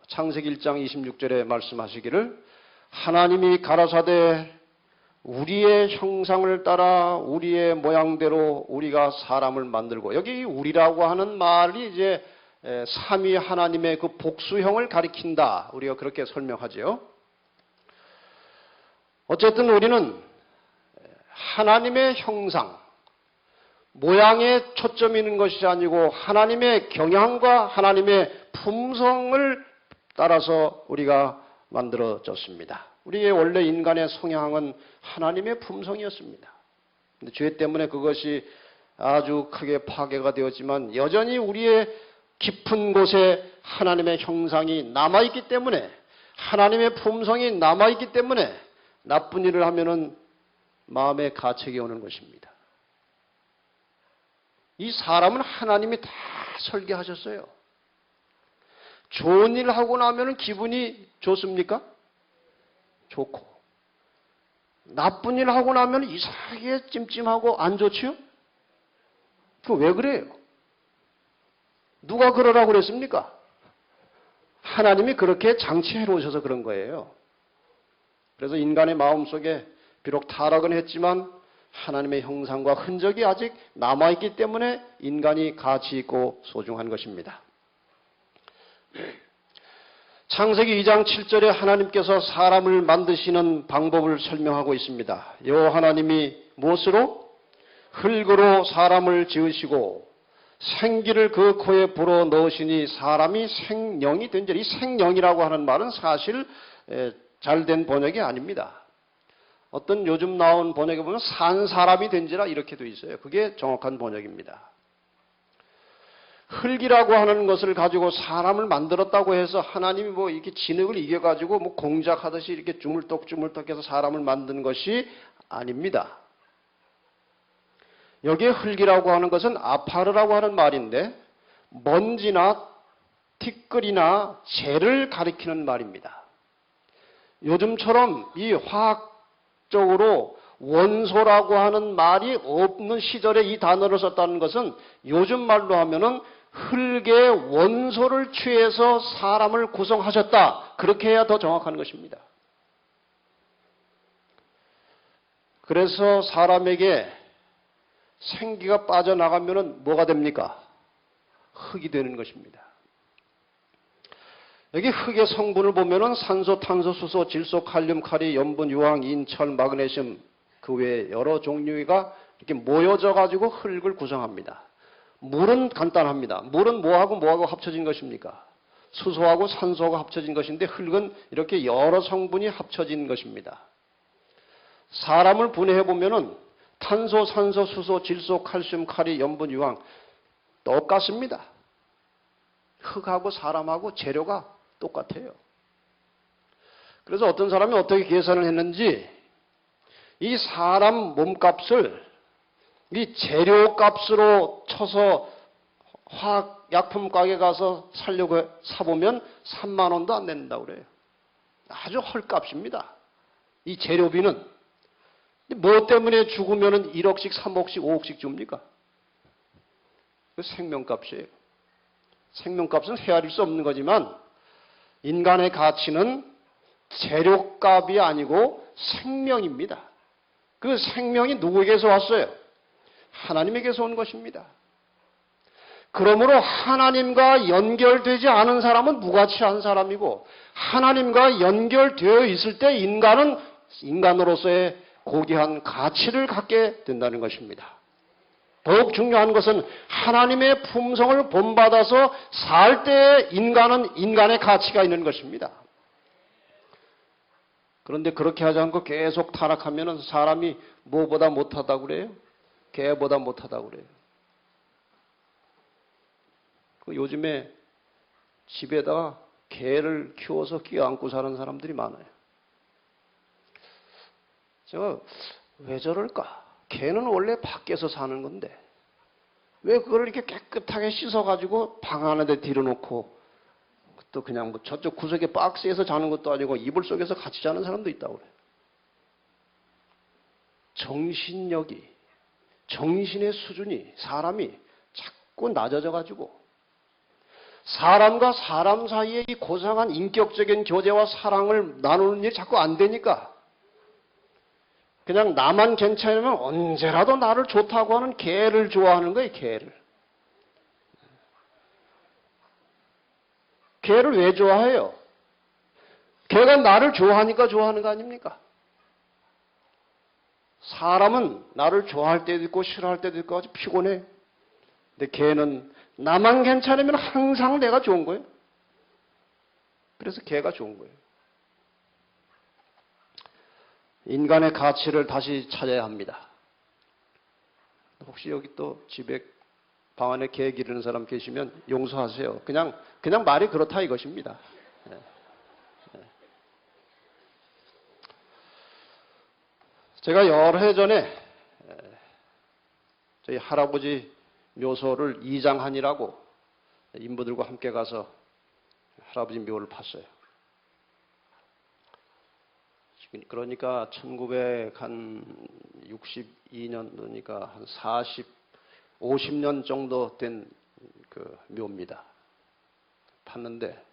창세기 1장 26절에 말씀하시기를 하나님이 가라사대 우리의 형상을 따라 우리의 모양대로 우리가 사람을 만들고 여기 우리라고 하는 말이 이제 삼위 하나님의 그 복수형을 가리킨다. 우리가 그렇게 설명하죠. 어쨌든 우리는 하나님의 형상, 모양에 초점이 있는 것이 아니고 하나님의 경향과 하나님의 품성을 따라서 우리가 만들어졌습니다. 우리의 원래 인간의 성향은 하나님의 품성이었습니다. 근데 죄 때문에 그것이 아주 크게 파괴가 되었지만 여전히 우리의 깊은 곳에 하나님의 형상이 남아있기 때문에 하나님의 품성이 남아있기 때문에 나쁜 일을 하면은 마음에 가책이 오는 것입니다. 이 사람은 하나님이 다 설계하셨어요. 좋은 일을 하고 나면은 기분이 좋습니까? 좋고. 나쁜 일을 하고 나면 이상하게 찜찜하고 안 좋지요? 그 왜 그래요? 누가 그러라고 그랬습니까? 하나님이 그렇게 장치해 놓으셔서 그런 거예요. 그래서 인간의 마음속에 비록 타락은 했지만 하나님의 형상과 흔적이 아직 남아있기 때문에 인간이 가치 있고 소중한 것입니다. 창세기 2장 7절에 하나님께서 사람을 만드시는 방법을 설명하고 있습니다. 여호와 하나님이 무엇으로? 흙으로 사람을 지으시고 생기를 그 코에 불어 넣으시니 사람이 생령이 된지라. 이 생령이라고 하는 말은 사실 잘된 번역이 아닙니다. 어떤 요즘 나온 번역에 보면 산 사람이 된지라 이렇게 돼 있어요. 그게 정확한 번역입니다. 흙이라고 하는 것을 가지고 사람을 만들었다고 해서 하나님이 뭐 이렇게 진흙을 이겨가지고 뭐 공작하듯이 이렇게 주물떡주물떡해서 사람을 만든 것이 아닙니다. 여기에 흙이라고 하는 것은 아파르라고 하는 말인데 먼지나 티끌이나 재를 가리키는 말입니다. 요즘처럼 이 화학적으로 원소라고 하는 말이 없는 시절에 이 단어를 썼다는 것은 요즘 말로 하면은 흙의 원소를 취해서 사람을 구성하셨다. 그렇게 해야 더 정확한 것입니다. 그래서 사람에게 생기가 빠져나가면은 뭐가 됩니까? 흙이 되는 것입니다. 여기 흙의 성분을 보면은 산소, 탄소, 수소, 질소, 칼륨, 카리, 염분, 유황, 인, 철, 마그네슘 그 외에 여러 종류가 이렇게 모여져 가지고 흙을 구성합니다. 물은 간단합니다. 물은 뭐하고 합쳐진 것입니까? 수소하고 산소가 합쳐진 것인데 흙은 이렇게 여러 성분이 합쳐진 것입니다. 사람을 분해해 보면은 탄소, 산소, 수소, 질소, 칼슘, 카리, 염분, 유황 똑같습니다. 흙하고 사람하고 재료가 똑같아요. 그래서 어떤 사람이 어떻게 계산을 했는지 이 사람 몸값을 이 재료값으로 쳐서 화학약품 가게 가서 사려고 사보면 3만 원도 안 낸다고 그래요. 아주 헐값입니다. 이 재료비는. 뭐 때문에 죽으면 1억씩, 3억씩, 5억씩 줍니까? 그 생명값이에요. 생명값은 헤아릴 수 없는 거지만 인간의 가치는 재료값이 아니고 생명입니다. 그 생명이 누구에게서 왔어요? 하나님에게서 온 것입니다. 그러므로 하나님과 연결되지 않은 사람은 무가치한 사람이고 하나님과 연결되어 있을 때 인간은 인간으로서의 고귀한 가치를 갖게 된다는 것입니다. 더욱 중요한 것은 하나님의 품성을 본받아서 살 때에 인간은 인간의 가치가 있는 것입니다. 그런데 그렇게 하지 않고 계속 타락하면 사람이 뭐보다 못하다고 그래요? 개보다 못하다고 그래요. 요즘에 집에다가 개를 키워서 끼어안고 사는 사람들이 많아요. 제가 왜 저럴까? 개는 원래 밖에서 사는 건데 왜 그걸 이렇게 깨끗하게 씻어가지고 방 안에 들여놓고 또 그냥 뭐 저쪽 구석에 박스에서 자는 것도 아니고 이불 속에서 같이 자는 사람도 있다고 그래요. 정신력이, 정신의 수준이 사람이 자꾸 낮아져가지고 사람과 사람 사이에 이 고상한 인격적인 교제와 사랑을 나누는 일이 자꾸 안 되니까 그냥 나만 괜찮으면 언제라도 나를 좋다고 하는 개를 좋아하는 거예요, 개를. 개를 왜 좋아해요? 개가 나를 좋아하니까 좋아하는 거 아닙니까? 사람은 나를 좋아할 때도 있고 싫어할 때도 있고 아주 피곤해. 근데 개는 나만 괜찮으면 항상 내가 좋은 거예요. 그래서 개가 좋은 거예요. 인간의 가치를 다시 찾아야 합니다. 혹시 여기 또 집에 방 안에 개 기르는 사람 계시면 용서하세요. 그냥 말이 그렇다 이것입니다. 제가 여러 해 전에 저희 할아버지 묘소를 이장하니라고 인부들과 함께 가서 할아버지 묘를 봤어요. 그러니까 1962년도니까 한 50년 정도 된 그 묘입니다. 봤는데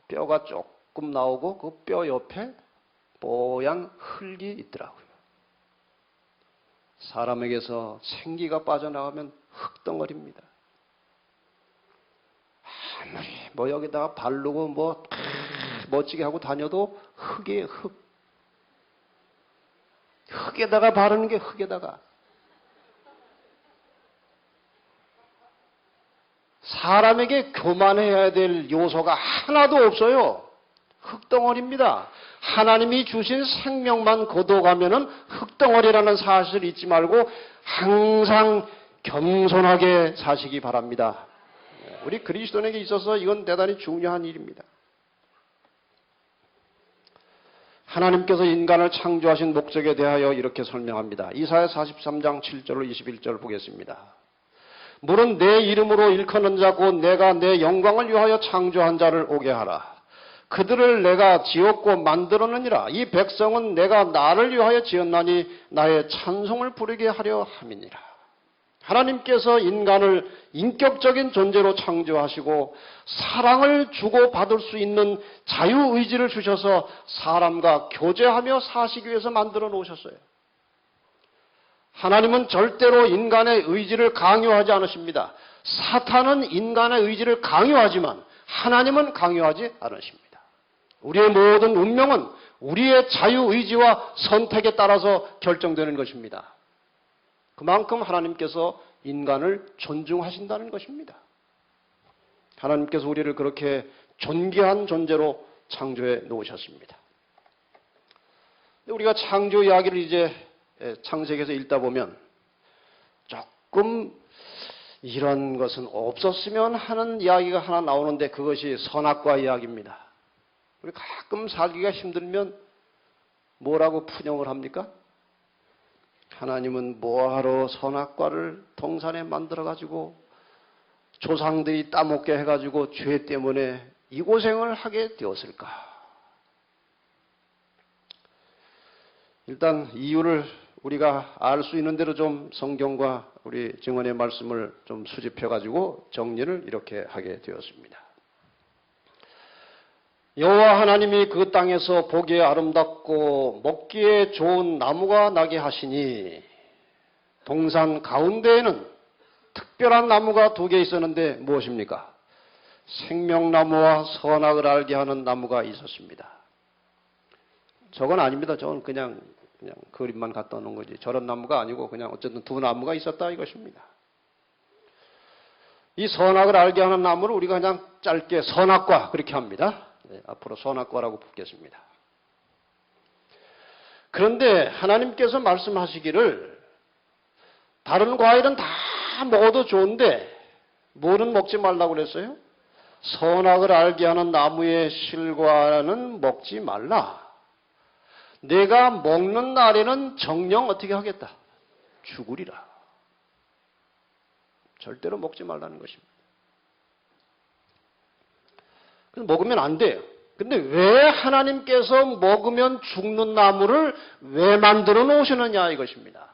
뼈가 조금 나오고 그 뼈 옆에 뽀얀 흙이 있더라고요. 사람에게서 생기가 빠져나가면 흙덩어리입니다. 아무리 뭐 여기다가 바르고 뭐 멋지게 하고 다녀도 흙이에요, 흙. 흙에다가 바르는 게 흙에다가. 사람에게 교만해야 될 요소가 하나도 없어요. 흙덩어리입니다. 하나님이 주신 생명만 거둬가면은 흙덩어리라는 사실을 잊지 말고 항상 겸손하게 사시기 바랍니다. 우리 그리스도인에게 있어서 이건 대단히 중요한 일입니다. 하나님께서 인간을 창조하신 목적에 대하여 이렇게 설명합니다. 이사야 43장 7절로 21절 보겠습니다. 물은 내 이름으로 일컫는 자 곧 내가 내 영광을 위하여 창조한 자를 오게 하라. 그들을 내가 지었고 만들었느니라. 이 백성은 내가 나를 위하여 지었나니 나의 찬송을 부르게 하려 함이니라. 하나님께서 인간을 인격적인 존재로 창조하시고 사랑을 주고받을 수 있는 자유의지를 주셔서 사람과 교제하며 사시기 위해서 만들어 놓으셨어요. 하나님은 절대로 인간의 의지를 강요하지 않으십니다. 사탄은 인간의 의지를 강요하지만 하나님은 강요하지 않으십니다. 우리의 모든 운명은 우리의 자유의지와 선택에 따라서 결정되는 것입니다. 그만큼 하나님께서 인간을 존중하신다는 것입니다. 하나님께서 우리를 그렇게 존귀한 존재로 창조해 놓으셨습니다. 우리가 창조 이야기를 이제 창세기에서 읽다 보면 조금 이런 것은 없었으면 하는 이야기가 하나 나오는데 그것이 선악과 이야기입니다. 우리 가끔 살기가 힘들면 뭐라고 푸념을 합니까? 하나님은 뭐하러 선악과를 동산에 만들어가지고 조상들이 따먹게 해가지고 죄 때문에 이 고생을 하게 되었을까? 일단 이유를 우리가 알 수 있는 대로 좀 성경과 우리 증언의 말씀을 좀 수집해가지고 정리를 이렇게 하게 되었습니다. 여호와 하나님이 그 땅에서 보기에 아름답고 먹기에 좋은 나무가 나게 하시니 동산 가운데에는 특별한 나무가 2개 있었는데 무엇입니까? 생명나무와 선악을 알게 하는 나무가 있었습니다. 저건 아닙니다. 저건 그냥 그림만 갖다 놓은 거지. 저런 나무가 아니고 그냥 어쨌든 2 나무가 있었다 이것입니다. 이 선악을 알게 하는 나무를 우리가 그냥 짧게 선악과 그렇게 합니다. 네, 앞으로 선악과라고 붙겠습니다. 그런데 하나님께서 말씀하시기를 다른 과일은 다 먹어도 좋은데 뭐는 먹지 말라고 그랬어요? 선악을 알게 하는 나무의 실과는 먹지 말라. 내가 먹는 날에는 정녕 어떻게 하겠다? 죽으리라. 절대로 먹지 말라는 것입니다. 먹으면 안 돼요. 근데 왜 하나님께서 먹으면 죽는 나무를 왜 만들어 놓으시느냐 이것입니다.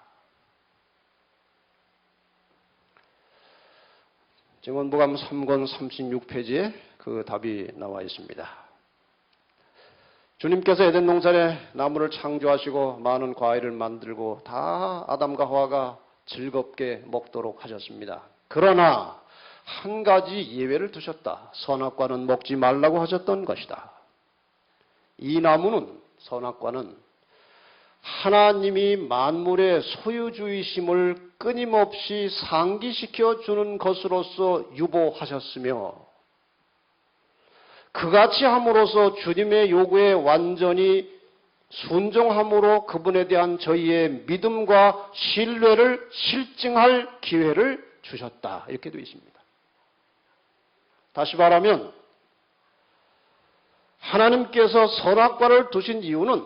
증언복음 3권 36페이지에 그 답이 나와 있습니다. 주님께서 에덴 동산에 나무를 창조하시고 많은 과일을 만들고 다 아담과 하와가 즐겁게 먹도록 하셨습니다. 그러나 한 가지 예외를 두셨다. 선악과는 먹지 말라고 하셨던 것이다. 이 나무는, 선악과는 하나님이 만물의 소유주의심을 끊임없이 상기시켜 주는 것으로서 유보하셨으며 그같이 함으로써 주님의 요구에 완전히 순종함으로 그분에 대한 저희의 믿음과 신뢰를 실증할 기회를 주셨다. 이렇게 되어 있습니다. 다시 말하면 하나님께서 선악과를 두신 이유는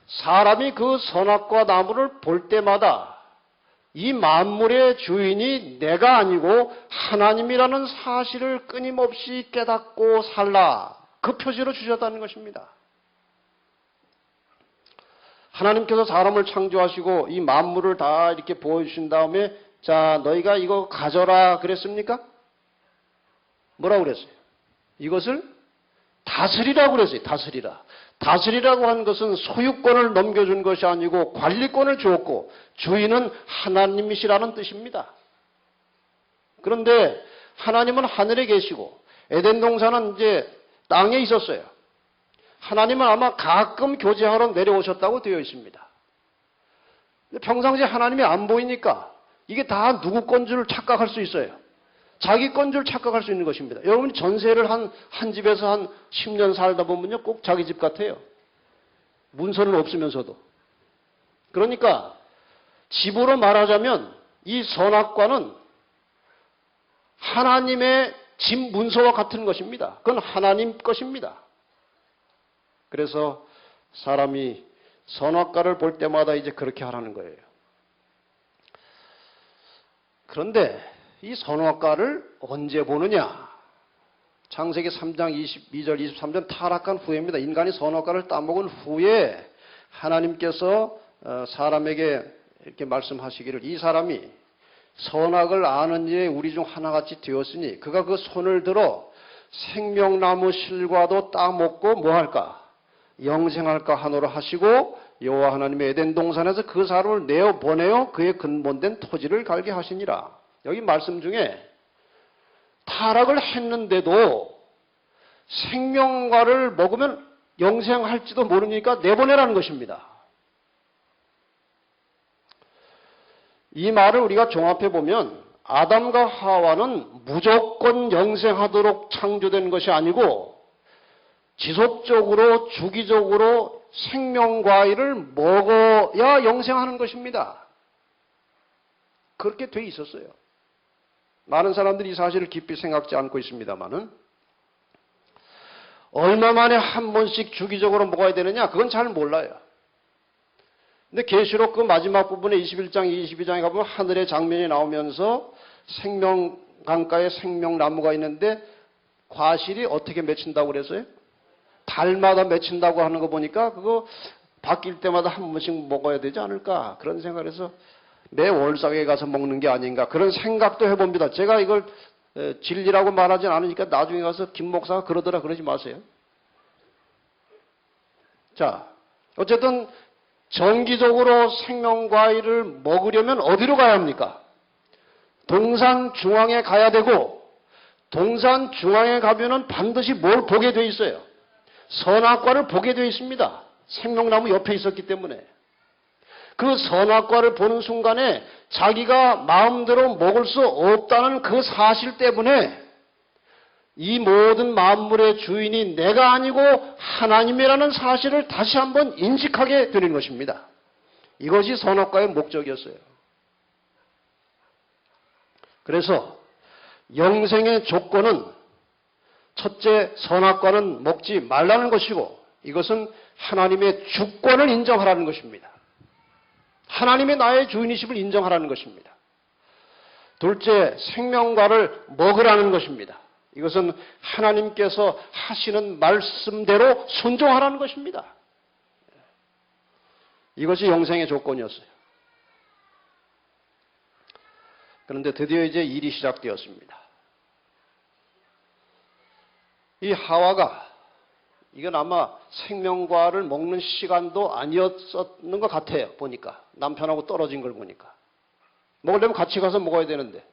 사람이 그 선악과 나무를 볼 때마다 이 만물의 주인이 내가 아니고 하나님이라는 사실을 끊임없이 깨닫고 살라. 그 표시로 주셨다는 것입니다. 하나님께서 사람을 창조하시고 이 만물을 다 이렇게 보여주신 다음에 자, 너희가 이거 가져라 그랬습니까? 뭐라고 그랬어요? 이것을 다스리라고 그랬어요. 다스리라. 다스리라고 한 것은 소유권을 넘겨준 것이 아니고 관리권을 주었고 주인은 하나님이시라는 뜻입니다. 그런데 하나님은 하늘에 계시고 에덴 동산은 이제 땅에 있었어요. 하나님은 아마 가끔 교제하러 내려오셨다고 되어 있습니다. 평상시에 하나님이 안 보이니까 이게 다 누구 건 줄 착각할 수 있어요. 자기 건 줄 착각할 수 있는 것입니다. 여러분이 전세를 한 집에서 한 10년 살다 보면요, 꼭 자기 집 같아요. 문서는 없으면서도. 그러니까 집으로 말하자면 이 선악과는 하나님의 집 문서와 같은 것입니다. 그건 하나님 것입니다. 그래서 사람이 선악과를 볼 때마다 이제 그렇게 하라는 거예요. 그런데 이 선악과를 언제 보느냐? 창세기 3장 22절 23절 타락한 후에입니다. 인간이 선악과를 따먹은 후에 하나님께서 사람에게 이렇게 말씀하시기를 이 사람이 선악을 아는 이에 우리 중 하나같이 되었으니 그가 그 손을 들어 생명나무 실과도 따먹고 뭐할까? 영생할까 하노라 하시고 여호와 하나님의 에덴 동산에서 그 사람을 내어보내어 그의 근본된 토지를 갈게 하시니라. 여기 말씀 중에 타락을 했는데도 생명과를 먹으면 영생할지도 모르니까 내보내라는 것입니다. 이 말을 우리가 종합해 보면 아담과 하와는 무조건 영생하도록 창조된 것이 아니고 지속적으로 주기적으로 생명과일을 먹어야 영생하는 것입니다. 그렇게 돼 있었어요. 많은 사람들이 이 사실을 깊이 생각지 않고 있습니다만은 얼마 만에 한 번씩 주기적으로 먹어야 되느냐? 그건 잘 몰라요. 근데 계시록 그 마지막 부분에 21장, 22장에 가보면 하늘의 장면이 나오면서 생명강가에 생명나무가 있는데 과실이 어떻게 맺힌다고 그랬어요? 달마다 맺힌다고 하는 거 보니까 그거 바뀔 때마다 한 번씩 먹어야 되지 않을까? 그런 생각을 해서 매 월삭에 가서 먹는 게 아닌가? 그런 생각도 해봅니다. 제가 이걸 진리라고 말하진 않으니까 나중에 가서 김 목사가 그러더라 그러지 마세요. 자, 어쨌든 정기적으로 생명과일을 먹으려면 어디로 가야 합니까? 동산 중앙에 가야 되고 동산 중앙에 가면은 반드시 뭘 보게 돼 있어요? 선악과를 보게 돼 있습니다. 생명나무 옆에 있었기 때문에. 그 선악과를 보는 순간에 자기가 마음대로 먹을 수 없다는 그 사실 때문에 이 모든 만물의 주인이 내가 아니고 하나님이라는 사실을 다시 한번 인식하게 되는 것입니다. 이것이 선악과의 목적이었어요. 그래서 영생의 조건은 첫째, 선악과는 먹지 말라는 것이고 이것은 하나님의 주권을 인정하라는 것입니다. 하나님의 나의 주인이심을 인정하라는 것입니다. 둘째, 생명과를 먹으라는 것입니다. 이것은 하나님께서 하시는 말씀대로 순종하라는 것입니다. 이것이 영생의 조건이었어요. 그런데 드디어 이제 일이 시작되었습니다. 이 하와가 이건 아마 생명과를 먹는 시간도 아니었는 것 같아요. 보니까 남편하고 떨어진 걸 보니까 먹으려면 같이 가서 먹어야 되는데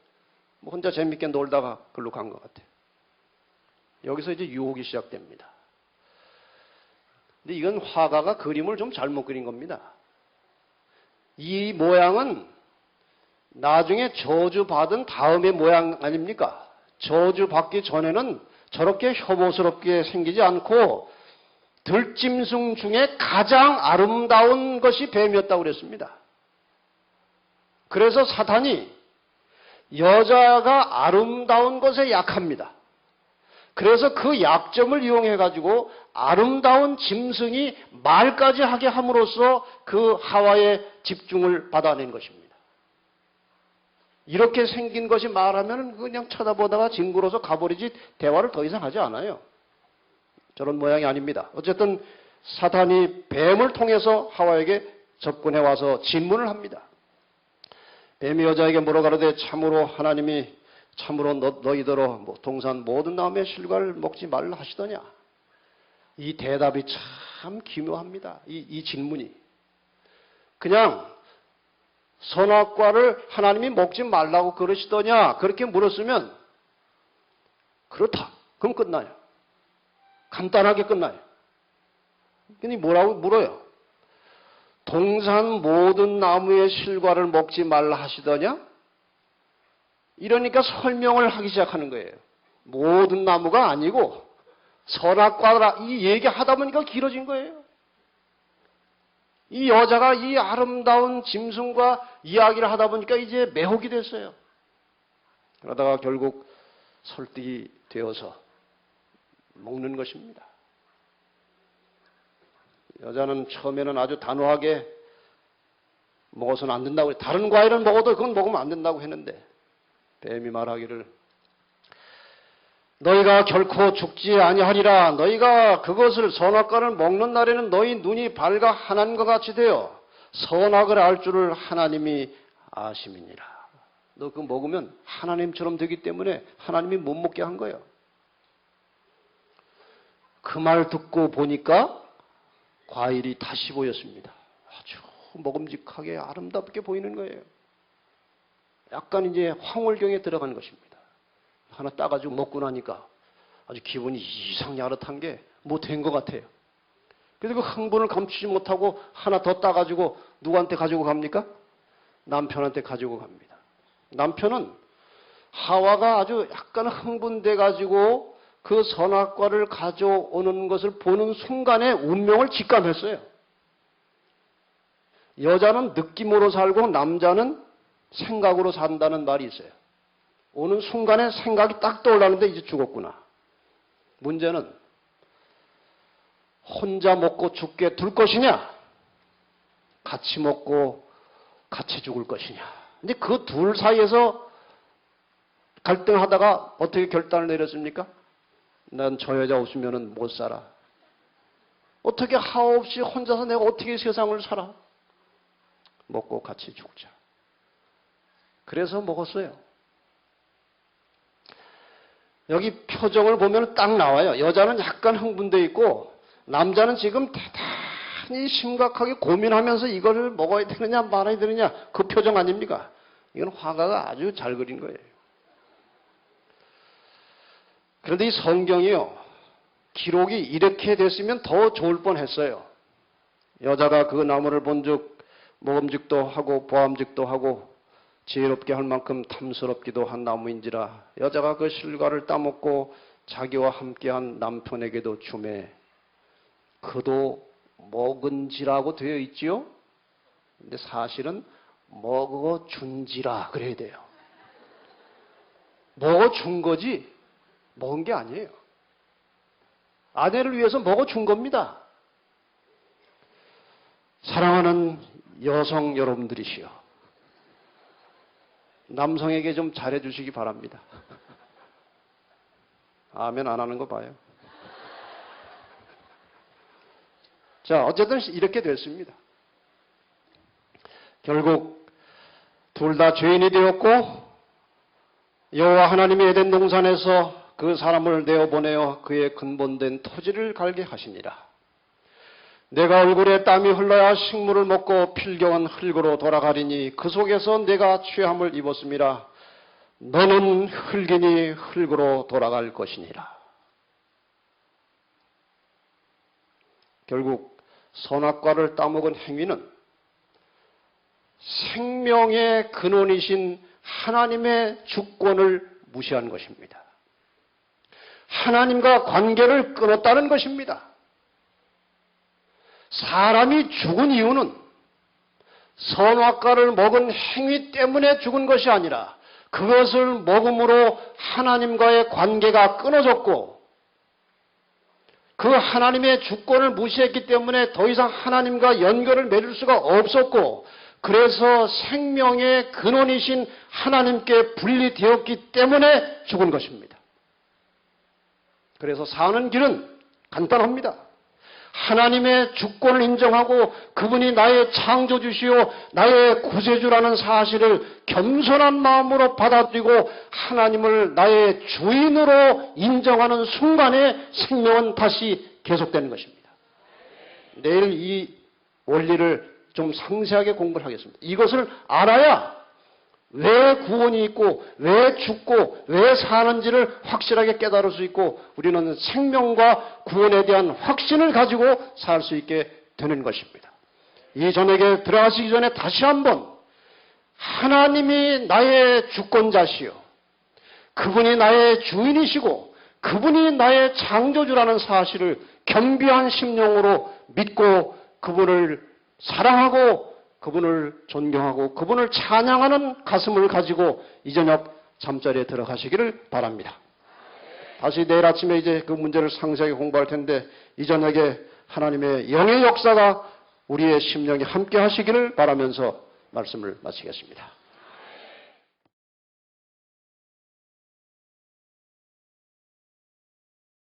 뭐 혼자 재밌게 놀다가 글로 간 것 같아요. 여기서 이제 유혹이 시작됩니다. 근데 이건 화가가 그림을 좀 잘못 그린 겁니다. 이 모양은 나중에 저주받은 다음의 모양 아닙니까? 저주받기 전에는 저렇게 혐오스럽게 생기지 않고 들짐승 중에 가장 아름다운 것이 뱀이었다고 그랬습니다. 그래서 사탄이 여자가 아름다운 것에 약합니다. 그래서 그 약점을 이용해가지고 아름다운 짐승이 말까지 하게 함으로써 그 하와의 집중을 받아낸 것입니다. 이렇게 생긴 것이 말하면 그냥 쳐다보다가 징그러워서 가버리지 대화를 더 이상 하지 않아요. 저런 모양이 아닙니다. 어쨌든 사탄이 뱀을 통해서 하와에게 접근해 와서 질문을 합니다. 뱀이 여자에게 물어가로되 참으로 하나님이 참으로 너희더러 동산 모든 나무의 실과를 먹지 말라 하시더냐. 이 대답이 참 기묘합니다. 이 질문이. 그냥 선악과를 하나님이 먹지 말라고 그러시더냐 그렇게 물었으면 그렇다. 그럼 끝나요. 간단하게 끝나요. 근데 뭐라고 물어요? 동산 모든 나무의 실과를 먹지 말라 하시더냐? 이러니까 설명을 하기 시작하는 거예요. 모든 나무가 아니고 선악과라 이 얘기하다 보니까 길어진 거예요. 이 여자가 이 아름다운 짐승과 이야기를 하다 보니까 이제 매혹이 됐어요. 그러다가 결국 설득이 되어서 먹는 것입니다. 여자는 처음에는 아주 단호하게 먹어서는 안 된다고 다른 과일은 먹어도 그건 먹으면 안 된다고 했는데 뱀이 말하기를 너희가 결코 죽지 아니하리라. 너희가 그것을 선악과를 먹는 날에는 너희 눈이 밝아 하나님과 같이 되어 선악을 알 줄을 하나님이 아심이니라. 너 그거 먹으면 하나님처럼 되기 때문에 하나님이 못 먹게 한 거예요. 그 말 듣고 보니까 과일이 다시 보였습니다. 아주 먹음직하게 아름답게 보이는 거예요. 약간 이제 황홀경에 들어가는 것입니다. 하나 따가지고 먹고 나니까 아주 기분이 이상 야릇한 게 뭐 된 것 같아요. 그래서 그 흥분을 감추지 못하고 하나 더 따가지고 누구한테 가지고 갑니까? 남편한테 가지고 갑니다. 남편은 하와가 아주 약간 흥분돼 가지고 그 선악과를 가져오는 것을 보는 순간에 운명을 직감했어요. 여자는 느낌으로 살고 남자는 생각으로 산다는 말이 있어요. 오는 순간에 생각이 딱 떠올랐는데 이제 죽었구나. 문제는 혼자 먹고 죽게 둘 것이냐? 같이 먹고 같이 죽을 것이냐? 근데 그 둘 사이에서 갈등하다가 어떻게 결단을 내렸습니까? 난 저 여자 없으면 못 살아. 어떻게 하오 없이 혼자서 내가 어떻게 세상을 살아? 먹고 같이 죽자. 그래서 먹었어요. 여기 표정을 보면 딱 나와요. 여자는 약간 흥분되어 있고 남자는 지금 대단히 심각하게 고민하면서 이거를 먹어야 되느냐 말아야 되느냐 그 표정 아닙니까? 이건 화가가 아주 잘 그린 거예요. 그런데 이 성경이요. 기록이 이렇게 됐으면 더 좋을 뻔했어요. 여자가 그 나무를 본즉 먹음직도 하고 보암직도 하고 지혜롭게 할 만큼 탐스럽기도 한 나무인지라 여자가 그 실과를 따먹고 자기와 함께한 남편에게도 주매 그도 먹은지라고 되어 있지요. 근데 사실은 먹어준지라 그래야 돼요. 먹어준 거지 먹은 게 아니에요. 아내를 위해서 먹어준 겁니다. 사랑하는 여성 여러분들이시여. 남성에게 좀 잘해주시기 바랍니다. 아멘 안 하는 거 봐요. 자, 어쨌든 이렇게 됐습니다. 결국 둘 다 죄인이 되었고 여호와 하나님의 에덴 동산에서 그 사람을 내어보내어 그의 근본된 토지를 갈게 하시니라. 내가 얼굴에 땀이 흘러야 식물을 먹고 필경은 흙으로 돌아가리니 그 속에서 내가 취함을 입었음이라. 너는 흙이니 흙으로 돌아갈 것이니라. 결국 선악과를 따먹은 행위는 생명의 근원이신 하나님의 주권을 무시한 것입니다. 하나님과 관계를 끊었다는 것입니다. 사람이 죽은 이유는 선악과를 먹은 행위 때문에 죽은 것이 아니라 그것을 먹음으로 하나님과의 관계가 끊어졌고 그 하나님의 주권을 무시했기 때문에 더 이상 하나님과 연결을 맺을 수가 없었고 그래서 생명의 근원이신 하나님께 분리되었기 때문에 죽은 것입니다. 그래서 사는 길은 간단합니다. 하나님의 주권을 인정하고 그분이 나의 창조주시요 나의 구세주라는 사실을 겸손한 마음으로 받아들이고 하나님을 나의 주인으로 인정하는 순간에 생명은 다시 계속되는 것입니다. 내일 이 원리를 좀 상세하게 공부를 하겠습니다. 이것을 알아야 왜 구원이 있고 왜 죽고 왜 사는지를 확실하게 깨달을 수 있고 우리는 생명과 구원에 대한 확신을 가지고 살 수 있게 되는 것입니다. 이 저녁에 들어가시기 전에 다시 한번 하나님이 나의 주권자시요 그분이 나의 주인이시고 그분이 나의 창조주라는 사실을 겸비한 심령으로 믿고 그분을 사랑하고 그분을 존경하고 그분을 찬양하는 가슴을 가지고 이 저녁 잠자리에 들어가시기를 바랍니다. 다시 내일 아침에 이제 그 문제를 상세하게 공부할 텐데 이 저녁에 하나님의 영의 역사가 우리의 심령에 함께 하시기를 바라면서 말씀을 마치겠습니다.